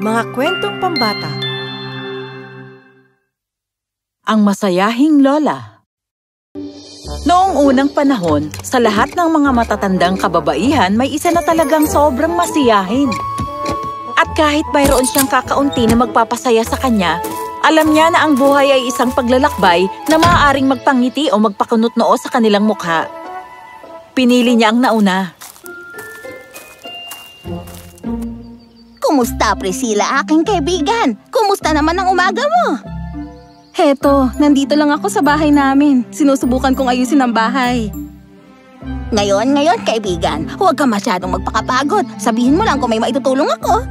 Mga kwentong pambata. Ang masayahing lola. Noong unang panahon, sa lahat ng mga matatandang kababaihan, may isa na talagang sobrang masiyahin. At kahit mayroon siyang kakaunti na magpapasaya sa kanya, alam niya na ang buhay ay isang paglalakbay na maaaring magpangiti o magpakunot-noo sa kanilang mukha. Pinili niya ang nauna. Kumusta, Priscilla, aking kaibigan? Kumusta naman ang umaga mo? Heto, nandito lang ako sa bahay namin. Sinusubukan kong ayusin ang bahay. Ngayon, kaibigan, huwag ka masyadong magpakapagod. Sabihin mo lang kung may maitutulong ako.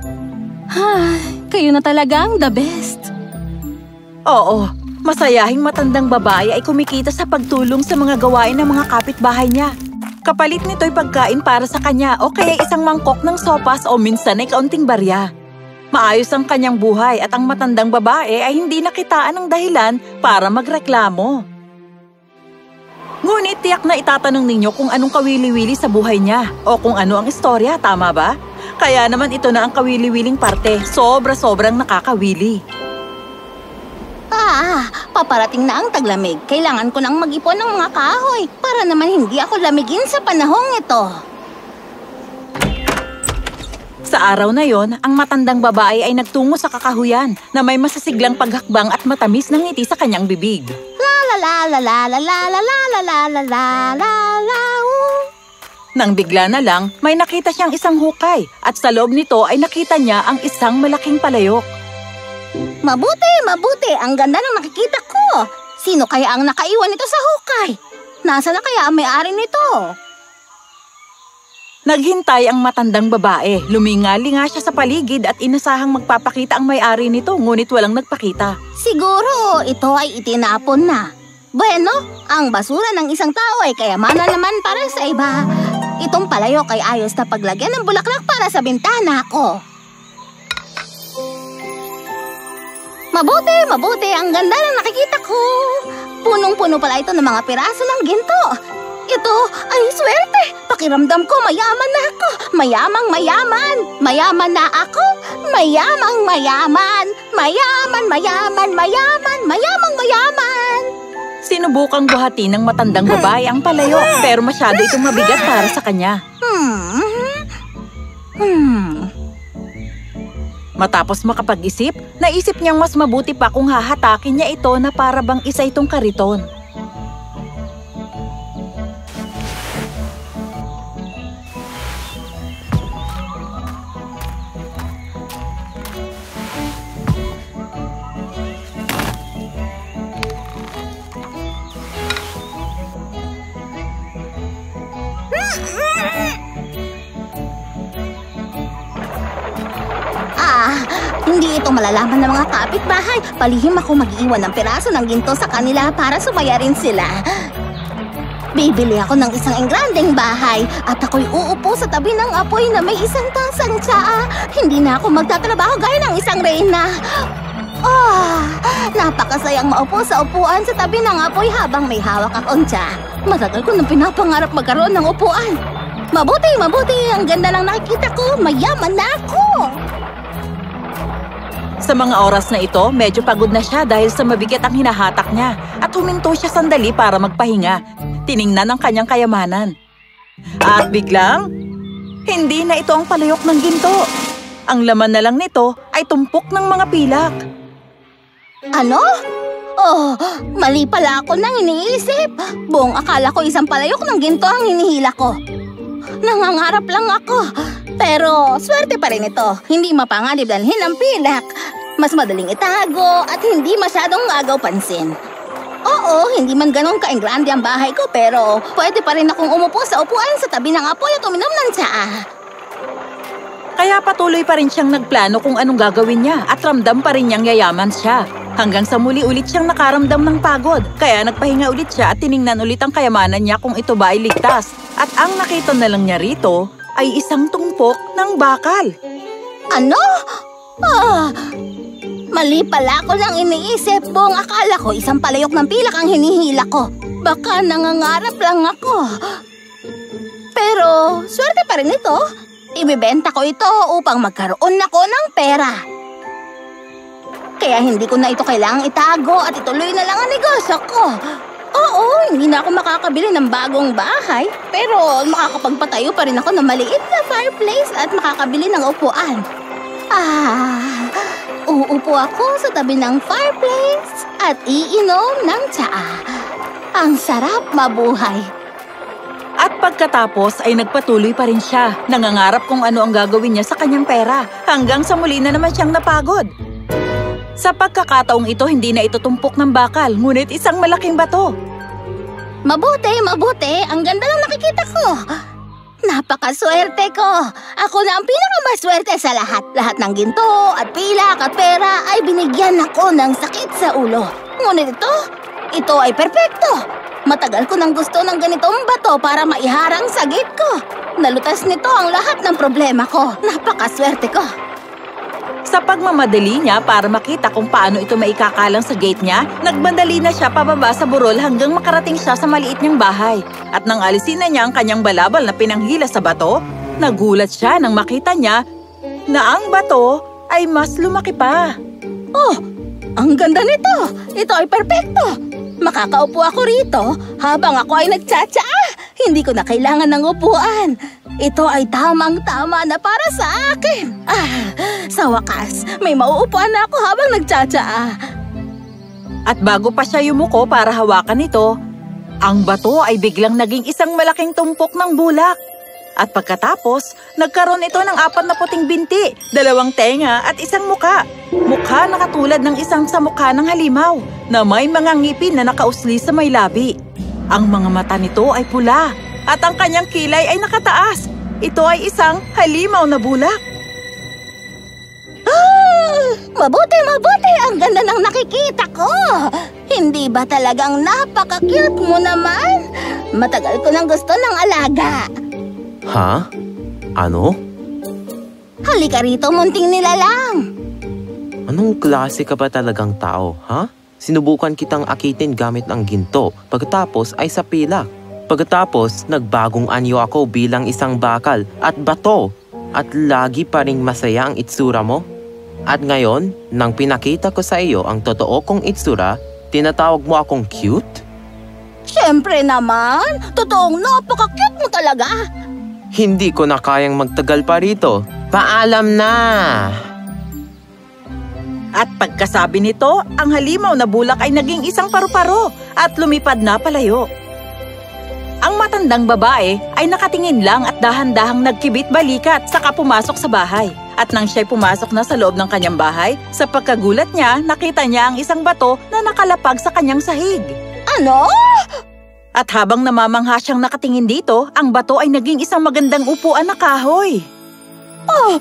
Kayo na talagang the best. Oo, masayahing matandang babae ay kumikita sa pagtulong sa mga gawain ng mga kapitbahay niya. Kapalit nito'y pagkain para sa kanya o kaya isang mangkok ng sopas o minsan ay kaunting barya. Maayos ang kanyang buhay at ang matandang babae ay hindi nakitaan ng dahilan para magreklamo. Ngunit tiyak na itatanong ninyo kung anong kawili-wili sa buhay niya o kung ano ang istorya, tama ba? Kaya naman ito na ang kawili-wiling parte, sobra-sobrang nakakawili. Paparating na ang taglamig. Kailangan ko nang mag-ipon ng mga kahoy para naman hindi ako lamigin sa panahong ito. Sa araw na yon, ang matandang babae ay nagtungo sa kakahuyan na may masasiglang paghakbang at matamis ng ngiti sa kanyang bibig. Nang bigla na lang, may nakita siyang isang hukay at sa loob nito ay nakita niya ang isang malaking palayok. Mabuti! Ang ganda ng nakikita ko! Sino kaya ang nakaiwan nito sa hukay? Nasaan na kaya ang may-ari nito? Naghintay ang matandang babae. Lumingali nga siya sa paligid at inasahang magpapakita ang may-ari nito, ngunit walang nagpakita. Siguro ito ay itinapon na. Bueno, ang basura ng isang tao ay kayamanan naman para sa iba. Itong palayok ay ayos na paglagyan ng bulaklak para sa bintana ko. Mabuti! Ang ganda ng nakikita ko. Punong-puno pala ito ng mga piraso ng ginto. Ito ay swerte. Pakiramdam ko mayaman na ako. Mayaman. Mayaman na ako. Mayaman. Sinubukang buhati ng matandang babae ang palayok pero masyado itong mabigat para sa kanya. Matapos makapag-isip, naisip niyang mas mabuti pa kung hahatakin niya ito na para bang isa itong kariton. Hindi ito malalaman ng mga kapitbahay. Palihim ako mag-iwan ng piraso ng ginto sa kanila para sumaya rin sila. Bibili ako ng isang engrandeng bahay at ako'y uupo sa tabi ng apoy na may isang tasang tsaa. Hindi na ako magtatrabaho gaya ng isang reyna. Napakasayang maupo sa upuan sa tabi ng apoy habang may hawak akong tsaa. Matagal ko nang pinapangarap magkaroon ng upuan. Mabuti! Ang ganda lang nakikita ko. Mayaman na ako! Sa mga oras na ito, medyo pagod na siya dahil sa mabigat ang hinahatak niya at huminto siya sandali para magpahinga. Tiningnan ang kanyang kayamanan. At biglang, hindi na ito ang palayok ng ginto. Ang laman na lang nito ay tumpok ng mga pilak. Ano? Mali pala ako nang iniisip. Buong akala ko isang palayok ng ginto ang hinihila ko. Nangangarap lang ako. Pero swerte pa rin ito. Hindi mapanganib dalhin ang pilak. Mas madaling itago at hindi masyadong agaw-pansin. Oo, hindi man ganun ka-engrande ang bahay ko, pero pwede pa rin akong umupo sa upuan sa tabi ng apoy at uminom ng tsaa. Kaya patuloy pa rin siyang nagplano kung anong gagawin niya at ramdam pa rin niyang yayaman siya. Hanggang sa muli ulit siyang nakaramdam ng pagod. Kaya nagpahinga ulit siya at tiningnan ulit ang kayamanan niya kung ito ba ay ligtas. At ang nakita na lang niya rito ay isang tumpok ng bakal. Ano? Mali pala ako nang iniisip. Buong akala ko isang palayok ng pilak ang hinihila ko. Baka nangangarap lang ako. Pero swerte pa rin ito. Ibibenta ko ito upang magkaroon ako ng pera. Kaya hindi ko na ito kailangang itago at ituloy na lang ang negosyo ko. Oo, hindi na ako makakabili ng bagong bahay. Pero makakapagpatayo pa rin ako ng maliit na fireplace at makakabili ng upuan. Uupo ako sa tabi ng fireplace at iinom ng tsaa. Ang sarap mabuhay. At pagkatapos ay nagpatuloy pa rin siya. Nangangarap kung ano ang gagawin niya sa kanyang pera. Hanggang sa muli na naman siyang napagod. Sa pagkakataong ito, hindi na ito tumpok ng bakal, ngunit isang malaking bato. Mabuti, mabuti. Ang ganda ng nakikita ko. Napakaswerte ko. Ako na ang pinakamaswerte sa lahat. Lahat ng ginto at pilak at pera ay binigyan ako ng sakit sa ulo. Ngunit ito ay perpekto. Matagal ko nang gusto ng ganitong bato para maiharang sa gate ko. Nalutas nito ang lahat ng problema ko. Napakaswerte ko. Sa pagmamadali niya para makita kung paano ito maikakalang sa gate niya, nagbandali na siya pababa sa burol hanggang makarating siya sa maliit niyang bahay. At nang alisin na niya ang kanyang balabal na pinanghila sa bato, nagulat siya nang makita niya na ang bato ay mas lumaki pa. Oh, ang ganda nito! Ito ay perpekto! Makakaupo ako rito habang ako ay nagtsatsaa. Hindi ko na kailangan ng upuan. Ito ay tamang-tama na para sa akin. Sa wakas, may mauupuan na ako habang nagtsatsaa. At bago pa siya yumuko para hawakan ito, ang bato ay biglang naging isang malaking tumpok ng bulak. At pagkatapos, nagkaroon ito ng 4 na puting binti, 2 tenga at isang muka. Mukha na katulad ng isang sa mukha ng halimaw na may mga ngipin na nakausli sa may labi. Ang mga mata nito ay pula at ang kanyang kilay ay nakataas. Ito ay isang halimaw na bulak. Mabuti, mabuti! Ang ganda ng nakikita ko! Hindi ba talagang napaka-cute mo naman? Matagal ko nang gusto ng alaga. Ha? Ano? Halika rito, munting nilalang. Anong klase ka ba talagang tao, ha? Sinubukan kitang akitin gamit ang ginto, pagkatapos ay sa pilak. Pagkatapos, nagbagong anyo ako bilang isang bakal at bato. At lagi pa ring masaya ang itsura mo. At ngayon, nang pinakita ko sa iyo ang totoo kong itsura, tinatawag mo akong cute? Siyempre naman, totoong napaka-cute mo talaga. Hindi ko na kayang magtagal pa rito. Paalam na! At pagkasabi nito, ang halimaw na bulak ay naging isang paru-paro at lumipad na palayo. Ang matandang babae ay nakatingin lang at dahan-dahang nagkibit balikat saka pumasok sa bahay. At nang siya'y pumasok na sa loob ng kanyang bahay, sa pagkagulat niya, nakita niya ang isang bato na nakalapag sa kanyang sahig. Ano? At habang namamangha siyang nakatingin dito, ang bato ay naging isang magandang upuan na kahoy. Oh!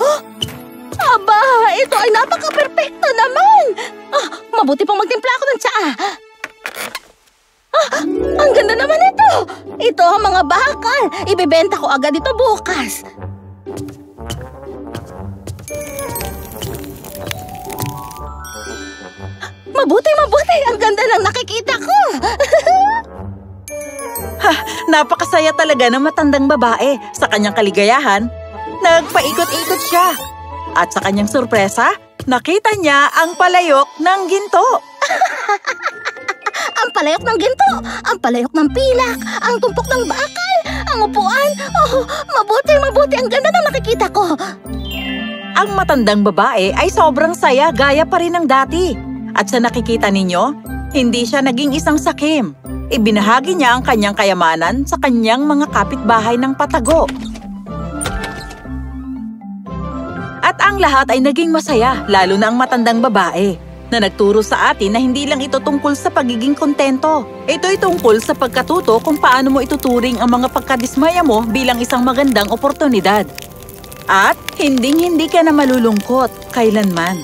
Aba, ito ay napaka-perpekto naman! Mabuti pang magtimpla ako ng tsaa. Ang ganda naman ito! Ito ang mga bakal. Ibebenta ko agad ito bukas. Mabuti, mabuti! Ang ganda ng nakikita ko! Napakasaya talaga ng matandang babae. Sa kanyang kaligayahan, nagpaikot-ikot siya. At sa kanyang sorpresa, nakita niya ang palayok ng ginto. Ang palayok ng ginto, ang palayok ng pilak, ang tumpok ng bakal, ang upuan. Oh, mabuti, mabuti. Ang ganda ng nakikita ko. Ang matandang babae ay sobrang saya gaya pa rin ng dati. At sa nakikita ninyo, hindi siya naging isang sakim. Ibinahagi niya ang kanyang kayamanan sa kanyang mga kapitbahay ng patago. At ang lahat ay naging masaya, lalo na ang matandang babae, na nagturo sa atin na hindi lang ito tungkol sa pagiging kontento. Ito'y tungkol sa pagkatuto kung paano mo ituturing ang mga pagkadismaya mo bilang isang magandang oportunidad. At hinding-hindi ka na malulungkot kailanman.